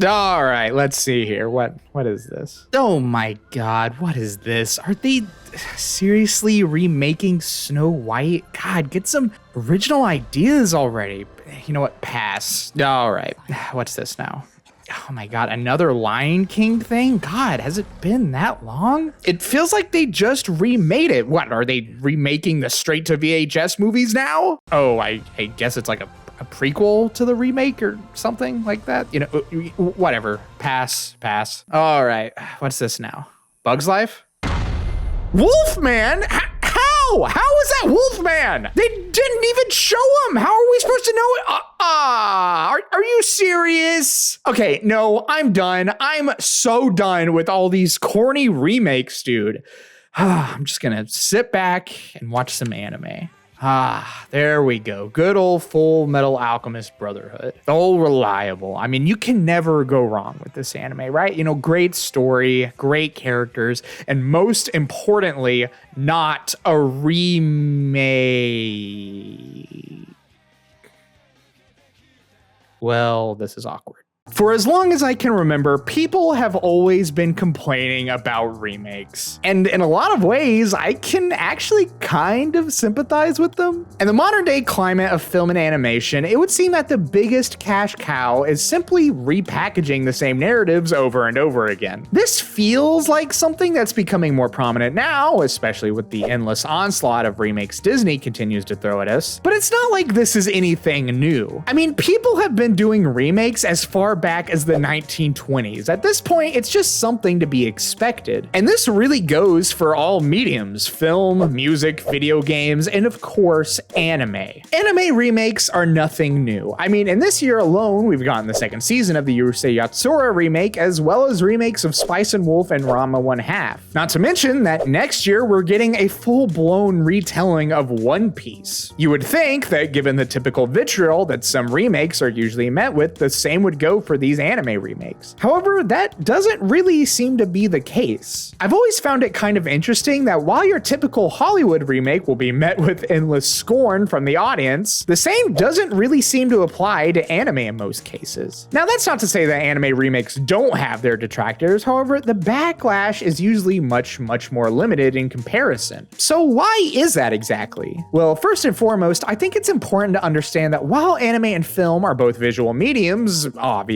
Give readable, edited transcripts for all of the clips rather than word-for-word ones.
All right, let's see here. What is this? Oh my god, what is this? Are they seriously remaking Snow White? God, get some original ideas already. You know what? Pass. All right, what's this now? Oh my god, another Lion King thing? God, has it been that long? It feels like they just remade it. What, are they remaking the straight to VHS movies now? Oh, I guess it's like a prequel to the remake or something like that. You know, whatever. Pass. All right, what's this now? Bug's Life? Wolfman? How? How is that Wolfman? They didn't even show him. How are we supposed to know it? Are you serious? Okay, no, I'm done. I'm so done with all these corny remakes, dude. I'm just gonna sit back and watch some anime. There we go. Good old Full Metal Alchemist Brotherhood. Oh, reliable. I mean, you can never go wrong with this anime, right? You know, great story, great characters, and most importantly, not a remake. Well, this is awkward. For as long as I can remember, people have always been complaining about remakes. And in a lot of ways, I can actually kind of sympathize with them. In the modern day climate of film and animation, it would seem that the biggest cash cow is simply repackaging the same narratives over and over again. This feels like something that's becoming more prominent now, especially with the endless onslaught of remakes Disney continues to throw at us. But it's not like this is anything new. I mean, people have been doing remakes as far back as the 1920s. At this point, it's just something to be expected. And this really goes for all mediums: film, music, video games, and of course, anime. Anime remakes are nothing new. I mean, in this year alone, we've gotten the second season of the Urusei Yatsura remake, as well as remakes of Spice and Wolf and Ranma 1/2. Not to mention that next year, we're getting a full-blown retelling of One Piece. You would think that given the typical vitriol that some remakes are usually met with, the same would go for these anime remakes. However, that doesn't really seem to be the case. I've always found it kind of interesting that while your typical Hollywood remake will be met with endless scorn from the audience, the same doesn't really seem to apply to anime in most cases. Now, that's not to say that anime remakes don't have their detractors. However, the backlash is usually much more limited in comparison. So why is that exactly? Well, first and foremost, I think it's important to understand that while anime and film are both visual mediums, obviously,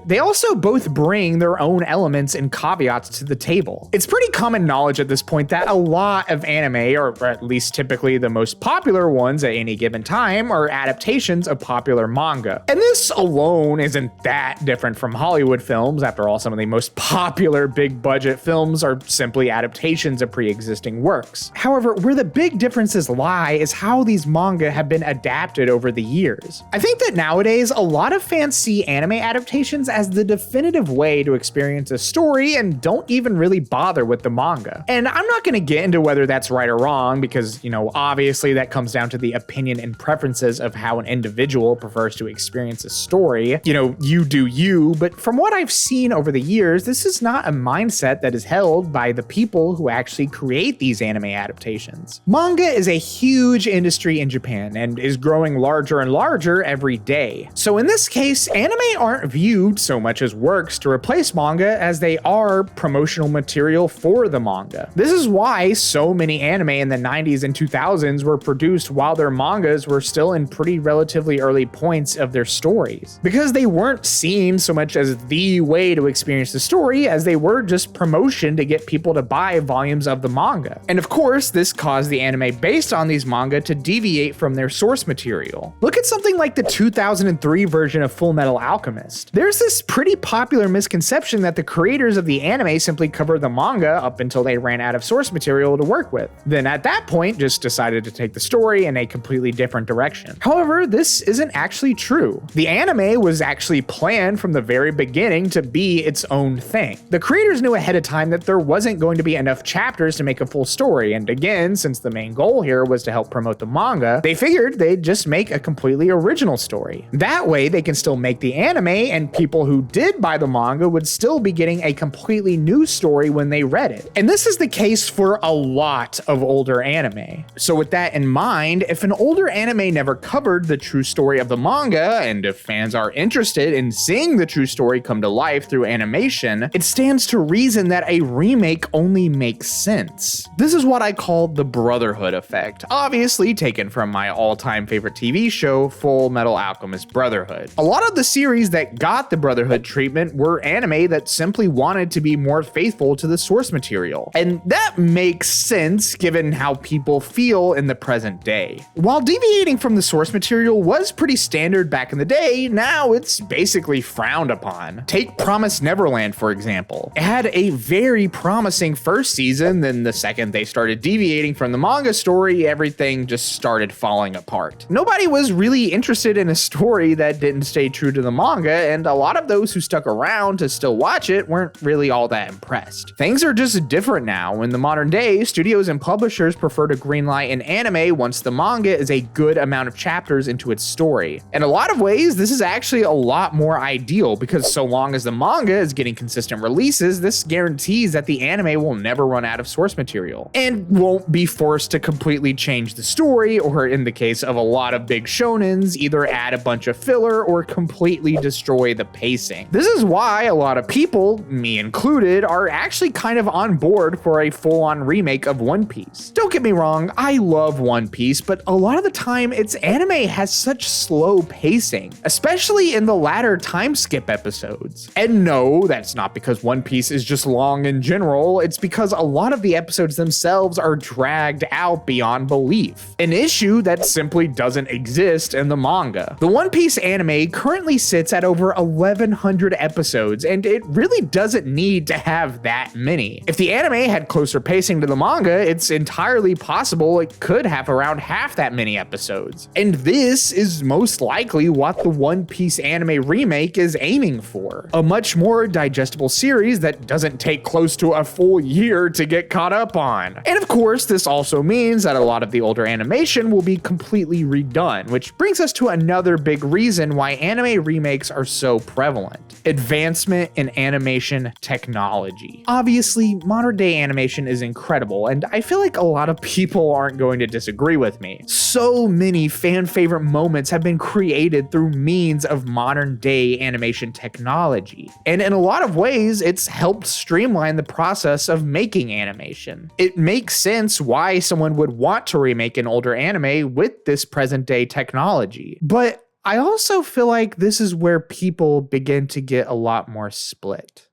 they also both bring their own elements and caveats to the table. It's pretty common knowledge at this point that a lot of anime, or at least typically the most popular ones at any given time, are adaptations of popular manga. And this alone isn't that different from Hollywood films. After all, some of the most popular big budget films are simply adaptations of pre-existing works. However, where the big differences lie is how these manga have been adapted over the years. I think that nowadays, a lot of fans see anime adaptations as the definitive way to experience a story and don't even really bother with the manga. And I'm not going to get into whether that's right or wrong because, you know, obviously that comes down to the opinion and preferences of how an individual prefers to experience a story. You know, you do you, but from what I've seen over the years, this is not a mindset that is held by the people who actually create these anime adaptations. Manga is a huge industry in Japan and is growing larger and larger every day. So in this case, anime aren't viewed so much as works to replace manga as they are promotional material for the manga. This is why so many anime in the 90s and 2000s were produced while their mangas were still in pretty relatively early points of their stories, because they weren't seen so much as the way to experience the story as they were just promotion to get people to buy volumes of the manga. And of course, this caused the anime based on these manga to deviate from their source material. Look at something like the 2003 version of Full Metal Alchemist. There's this pretty popular misconception that the creators of the anime simply covered the manga up until they ran out of source material to work with. Then at that point, just decided to take the story in a completely different direction. However, this isn't actually true. The anime was actually planned from the very beginning to be its own thing. The creators knew ahead of time that there wasn't going to be enough chapters to make a full story, and again, since the main goal here was to help promote the manga, they figured they'd just make a completely original story. That way, they can still make the anime and people who did buy the manga would still be getting a completely new story when they read it. And this is the case for a lot of older anime. So with that in mind, if an older anime never covered the true story of the manga, and if fans are interested in seeing the true story come to life through animation, it stands to reason that a remake only makes sense. This is what I call the Brotherhood effect, obviously taken from my all-time favorite TV show, Full Metal Alchemist Brotherhood. A lot of the series that got the Brotherhood treatment were anime that simply wanted to be more faithful to the source material. And that makes sense given how people feel in the present day. While deviating from the source material was pretty standard back in the day, now it's basically frowned upon. Take Promised Neverland, for example. It had a very promising first season, then the second they started deviating from the manga story, everything just started falling apart. Nobody was really interested in a story that didn't stay true to the manga, and a lot of those who stuck around to still watch it weren't really all that impressed. Things are just different now. In the modern day, studios and publishers prefer to greenlight an anime once the manga is a good amount of chapters into its story. In a lot of ways, this is actually a lot more ideal because so long as the manga is getting consistent releases, this guarantees that the anime will never run out of source material and won't be forced to completely change the story, or in the case of a lot of big shonens, either add a bunch of filler or completely destroy the pacing. This is why a lot of people, me included, are actually kind of on board for a full-on remake of One Piece. Don't get me wrong, I love One Piece, but a lot of the time its anime has such slow pacing, especially in the latter time skip episodes. And no, that's not because One Piece is just long in general, it's because a lot of the episodes themselves are dragged out beyond belief, an issue that simply doesn't exist in the manga. The One Piece anime currently sits at over 1,100 episodes, and it really doesn't need to have that many. If the anime had closer pacing to the manga, it's entirely possible it could have around half that many episodes. And this is most likely what the One Piece anime remake is aiming for. A much more digestible series that doesn't take close to a full year to get caught up on. And of course, this also means that a lot of the older animation will be completely redone, which brings us to another big reason why anime remakes are so prevalent: advancement in animation technology. Obviously, modern day animation is incredible, and I feel like a lot of people aren't going to disagree with me. So many fan favorite moments have been created through means of modern day animation technology. And in a lot of ways, it's helped streamline the process of making animation. It makes sense why someone would want to remake an older anime with this present day technology. But I also feel like this is where people begin to get a lot more split.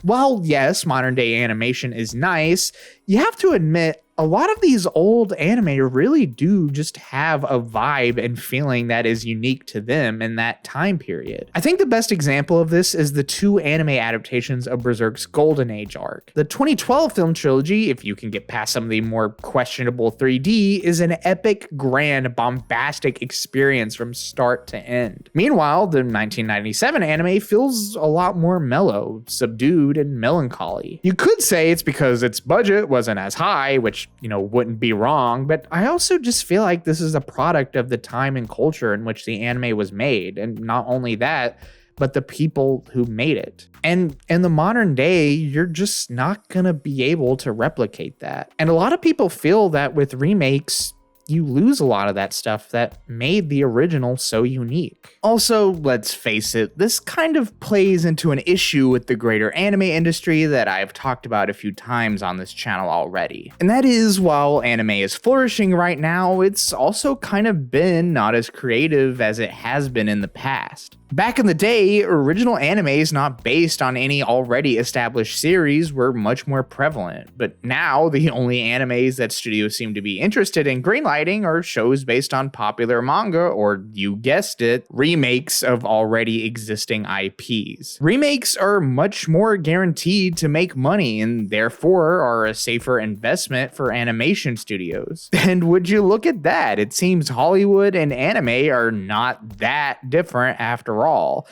While yes, modern day animation is nice, you have to admit a lot of these old anime really do just have a vibe and feeling that is unique to them in that time period. I think the best example of this is the two anime adaptations of Berserk's Golden Age arc. The 2012 film trilogy, if you can get past some of the more questionable 3D, is an epic, grand, bombastic experience from start to end. Meanwhile, the 1997 anime feels a lot more mellow, subdued, and melancholy. You could say it's because its budget wasn't as high, which wouldn't be wrong, but I also just feel like this is a product of the time and culture in which the anime was made, and not only that, but the people who made it. And in the modern day, you're just not gonna be able to replicate that. And a lot of people feel that with remakes, you lose a lot of that stuff that made the original so unique. Also, let's face it, this kind of plays into an issue with the greater anime industry that I've talked about a few times on this channel already. And that is, while anime is flourishing right now, it's also kind of been not as creative as it has been in the past. Back in the day, original animes not based on any already established series were much more prevalent, but now the only animes that studios seem to be interested in greenlighting are shows based on popular manga, or you guessed it, remakes of already existing IPs. Remakes are much more guaranteed to make money and therefore are a safer investment for animation studios. And would you look at that? It seems Hollywood and anime are not that different after all.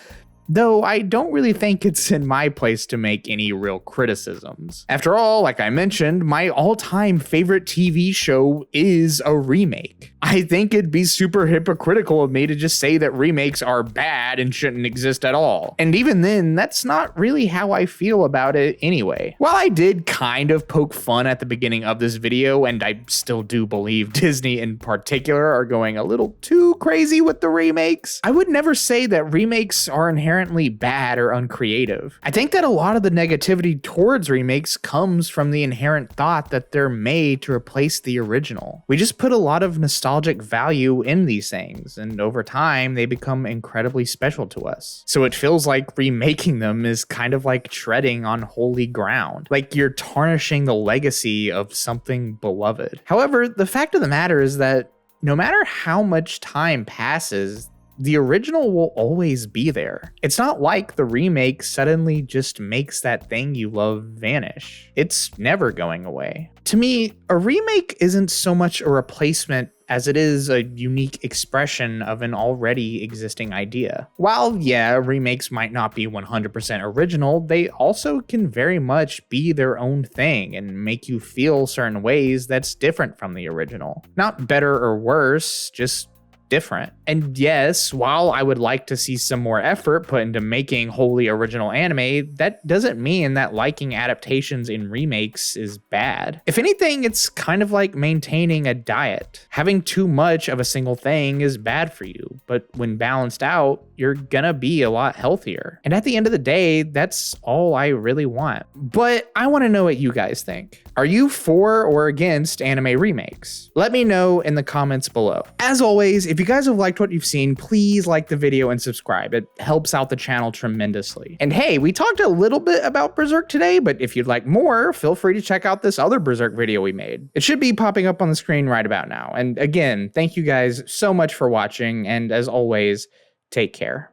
Though I don't really think it's in my place to make any real criticisms. After all, like I mentioned, my all-time favorite TV show is a remake. I think it'd be super hypocritical of me to just say that remakes are bad and shouldn't exist at all. And even then, that's not really how I feel about it anyway. While I did kind of poke fun at the beginning of this video, and I still do believe Disney in particular are going a little too crazy with the remakes, I would never say that remakes are inherently bad or uncreative. I think that a lot of the negativity towards remakes comes from the inherent thought that they're made to replace the original. We just put a lot of nostalgic value in these things, and over time they become incredibly special to us. So it feels like remaking them is kind of like treading on holy ground, like you're tarnishing the legacy of something beloved. However, the fact of the matter is that no matter how much time passes, the original will always be there. It's not like the remake suddenly just makes that thing you love vanish. It's never going away. To me, a remake isn't so much a replacement as it is a unique expression of an already existing idea. While, yeah, remakes might not be 100% original, they also can very much be their own thing and make you feel certain ways that's different from the original. Not better or worse, just different. And yes, while I would like to see some more effort put into making wholly original anime, that doesn't mean that liking adaptations in remakes is bad. If anything, it's kind of like maintaining a diet. Having too much of a single thing is bad for you, but when balanced out, you're gonna be a lot healthier. And at the end of the day, that's all I really want. But I want to know what you guys think. Are you for or against anime remakes? Let me know in the comments below. As always, if you guys have liked what you've seen, please like the video and subscribe. It helps out the channel tremendously. And hey, we talked a little bit about Berserk today, but if you'd like more, feel free to check out this other Berserk video we made. It should be popping up on the screen right about now. And again, thank you guys so much for watching, and as always, take care.